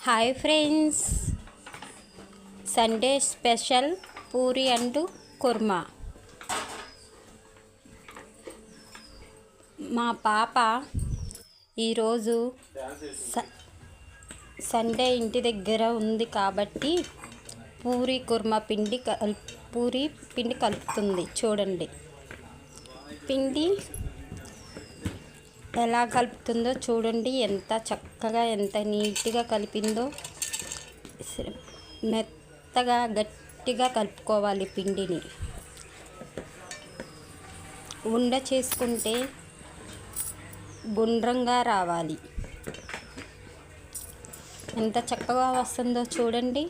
Hi friends, Sunday special puri and kurma. మా పాప ఈరోజు సండే ఇంటి దగ్గర ఉంది కాబట్టి పూరి కుర్మా పూరి పిండి కలుపుతుంది. చూడండి పిండి ఎలా కలుపుతుందో చూడండి. ఎంత చక్కగా ఎంత నీట్గా కలిపిందో. మెత్తగా గట్టిగా కలుపుకోవాలి పిండిని. ఉండ చేసుకుంటే గుండ్రంగా రావాలి. ఎంత చక్కగా వస్తుందో చూడండి.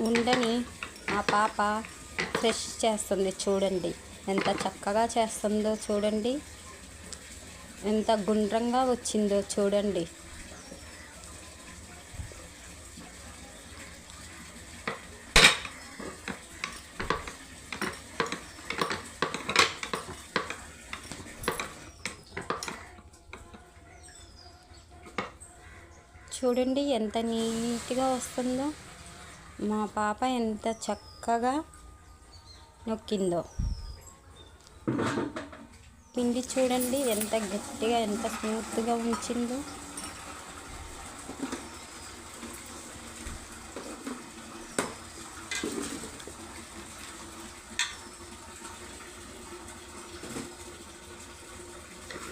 ఉండని ఆ పాప ఫ్రెష్ చేస్తుంది. చూడండి ఎంత చక్కగా చేస్తుందో చూడండి. ఎంత గుండ్రంగా వచ్చిందో చూడండి. చూడండి ఎంత నీట్గా వస్తుందో. మా పాప ఎంత చక్కగా నొక్కిందో. పిండి చూడండి ఎంత గట్టిగా ఎంత స్మూత్గా ఉంచిందో.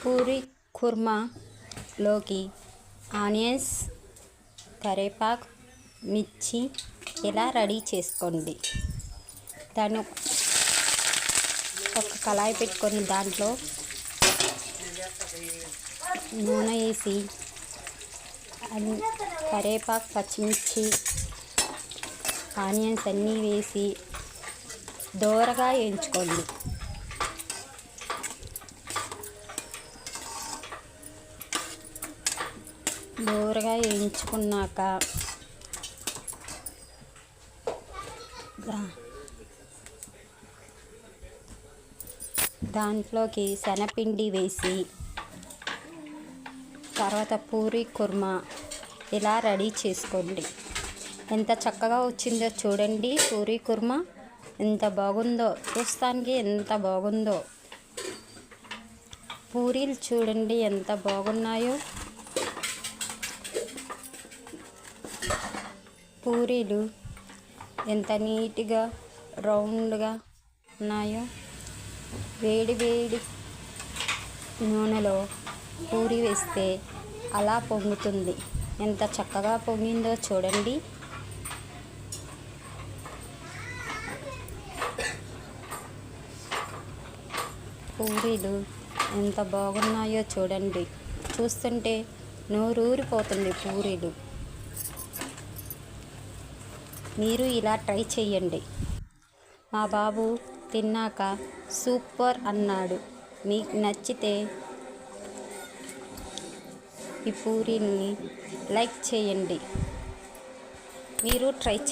పూరి కుర్మాలోకి ఆనియన్స్, కరివేపాకు, మిర్చి ఇలా రెడీ చేసుకోండి. దాన్ని ఒక కళాయి పెట్టుకొని దాంట్లో నూనె వేసి కరివేపాకు, పచ్చిమిర్చి, ఆనియన్స్ అన్నీ వేసి దోరగా వేయించుకోండి. దోరగా వేయించుకున్నాక దాంట్లోకి శనగపిండి వేసి తర్వాత పూరి కుర్మా ఇలా రెడీ చేసుకోండి. ఎంత చక్కగా వచ్చిందో చూడండి. పూరి కుర్మా ఎంత బాగుందో, చూస్తానికి ఎంత బాగుందో. పూరీలు చూడండి ఎంత బాగున్నాయో. పూరీలు ఎంత నీట్గా రౌండ్గా ఉన్నాయో. వేడి వేడి నూనెలో పూరి వేస్తే అలా పొంగుతుంది. ఎంత చక్కగా పొంగిందో చూడండి. పూరీలు ఎంత బాగున్నాయో చూడండి. చూస్తుంటే నోరూరిపోతుంది పూరీలు. మీరు ఇలా ట్రై చేయండి. మా బాబు తిన్నాక సూపర్ అన్నాడు. మీకు నచ్చితే ఈ పూరీని లైక్ చేయండి. మీరు ట్రై చేయండి.